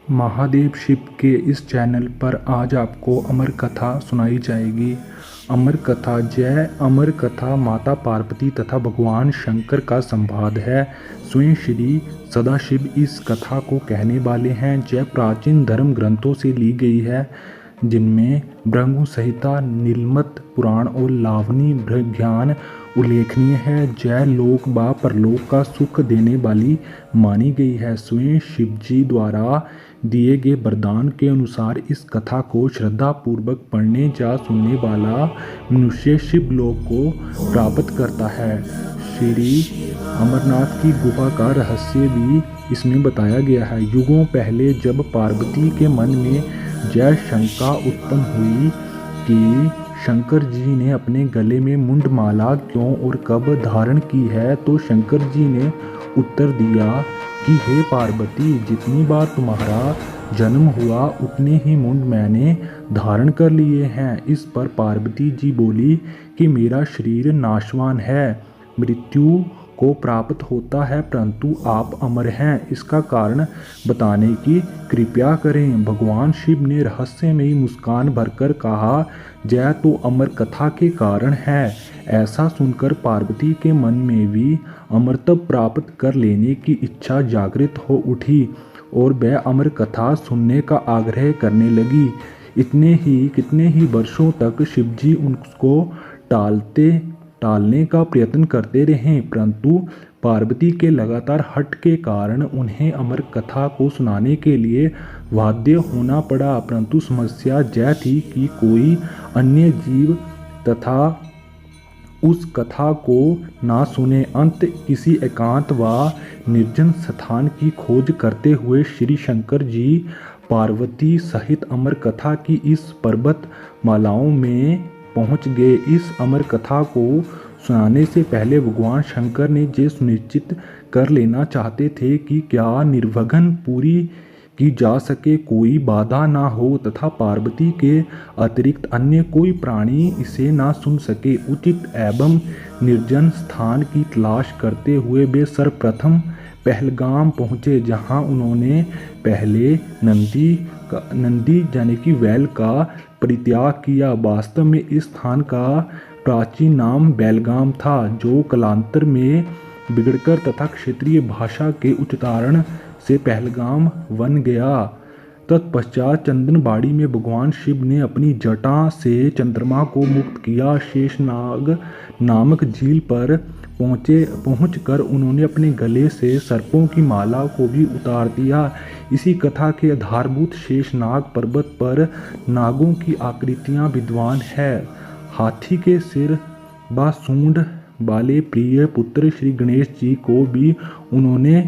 महादेव शिव के इस चैनल पर आज आपको अमर कथा सुनाई जाएगी। अमर कथा जय अमर कथा माता पार्वती तथा भगवान शंकर का संवाद है। स्वयं श्री सदाशिव इस कथा को कहने वाले हैं। जय प्राचीन धर्म ग्रंथों से ली गई है, जिनमें भृगु संहिता, नीलमत पुराण और लावनी ज्ञान उल्लेखनीय है। जय लोक व परलोक का सुख देने वाली मानी गई है। स्वयं शिवजी द्वारा दिए गए वरदान के अनुसार इस कथा को श्रद्धा पूर्वक पढ़ने या सुनने वाला मनुष्य शिव लोक को प्राप्त करता है। श्री अमरनाथ की गुफा का रहस्य भी इसमें बताया गया है। युगों पहले जब पार्वती के मन में जय शंका उत्पन्न हुई कि शंकर जी ने अपने गले में मुंडमाला क्यों और कब धारण की है, तो शंकर जी ने उत्तर दिया कि हे पार्वती, जितनी बार तुम्हारा जन्म हुआ उतने ही मुंड मैंने धारण कर लिए हैं। इस पर पार्वती जी बोली कि मेरा शरीर नाशवान है, मृत्यु को प्राप्त होता है, परंतु आप अमर हैं, इसका कारण बताने की कृपया करें। भगवान शिव ने रहस्यमयी मुस्कान भरकर कहा, जय तो अमर कथा के कारण है। ऐसा सुनकर पार्वती के मन में भी अमरत्व प्राप्त कर लेने की इच्छा जागृत हो उठी और वह अमर कथा सुनने का आग्रह करने लगी। कितने ही वर्षों तक शिवजी उनको टालने का प्रयत्न करते रहे, परंतु पार्वती के लगातार हठ के कारण उन्हें अमर कथा को सुनाने के लिए बाध्य होना पड़ा। परंतु समस्या यह थी कि कोई अन्य जीव तथा उस कथा को ना सुने। अंत किसी एकांत व निर्जन स्थान की खोज करते हुए श्री शंकर जी पार्वती सहित अमर कथा की इस पर्वत मालाओं में पहुंच गए। इस अमर कथा को सुनाने से पहले भगवान शंकर ने ये सुनिश्चित कर लेना चाहते थे कि क्या निर्विघ्न पूरी की जा सके, कोई बाधा ना हो तथा पार्वती के अतिरिक्त अन्य कोई प्राणी इसे ना सुन सके। उचित एवं निर्जन स्थान की तलाश करते हुए वे सर्वप्रथम पहलगाम पहुँचे, जहाँ उन्होंने पहले नंदी यानी कि बैल का परित्याग किया। वास्तव में इस स्थान का प्राचीन नाम बैलगाम था, जो कालांतर में बिगड़कर तथा क्षेत्रीय भाषा के उच्चारण से पहलगाम बन गया। तत्पश्चात चंदनबाड़ी में भगवान शिव ने अपनी जटा से चंद्रमा को मुक्त किया। शेषनाग नामक झील पर पहुंचकर उन्होंने अपने गले से सर्पों की माला को भी उतार दिया। इसी कथा के आधारभूत शेषनाग पर्वत पर नागों की आकृतियां विद्वान है। हाथी के सिर व सूंड वाले प्रिय पुत्र श्री गणेश जी को भी उन्होंने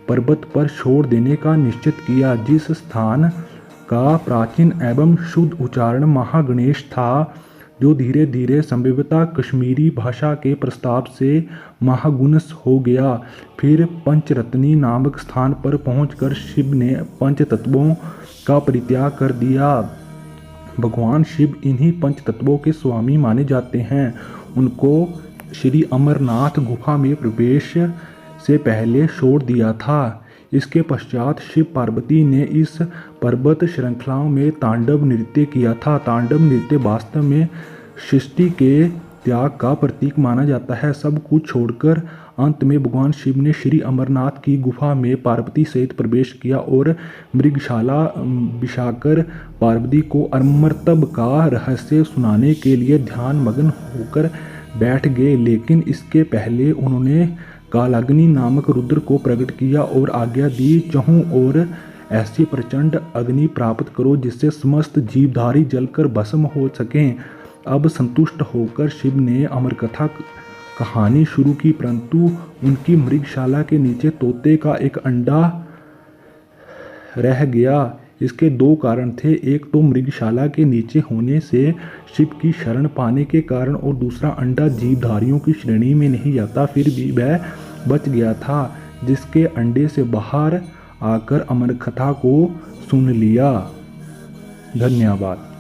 पर्वत पर छोड़ देने का निश्चित किया। जिस स्थान का प्राचीन एवं शुद्ध उच्चारण महागणेश था, जो धीरे धीरे संभवतः कश्मीरी भाषा के प्रस्ताव से महागुणस हो गया। फिर पंचरत्नी नामक स्थान पर पहुंचकर शिव ने पंच तत्वों का परित्याग कर दिया। भगवान शिव इन्हीं पंच तत्वों के स्वामी माने जाते हैं। उनको श्री अमरनाथ गुफा में प्रवेश से पहले छोड़ दिया था। इसके पश्चात शिव पार्वती ने इस पर्वत श्रृंखलाओं में तांडव नृत्य किया था। तांडव नृत्य वास्तव में सृष्टि के त्याग का प्रतीक माना जाता है। सब कुछ छोड़कर अंत में भगवान शिव ने श्री अमरनाथ की गुफा में पार्वती सहित प्रवेश किया और मृगशाला बिछाकर पार्वती को अमरत्व का रहस्य सुनाने के लिए ध्यान मग्न होकर बैठ गए। लेकिन इसके पहले उन्होंने कालाग्नि नामक रुद्र को प्रकट किया और आज्ञा दी, चहुं ओर ऐसी प्रचंड अग्नि प्राप्त करो जिससे समस्त जीवधारी जलकर भस्म हो सकें। अब संतुष्ट होकर शिव ने अमर कथा कहानी शुरू की, परंतु उनकी मृगशाला के नीचे तोते का एक अंडा रह गया। इसके दो कारण थे, एक तो मृगशाला के नीचे होने से शिव की शरण पाने के कारण, और दूसरा अंडा जीवधारियों की श्रेणी में नहीं जाता, फिर भी वह बच गया था, जिसके अंडे से बाहर आकर अमर कथा को सुन लिया। धन्यवाद।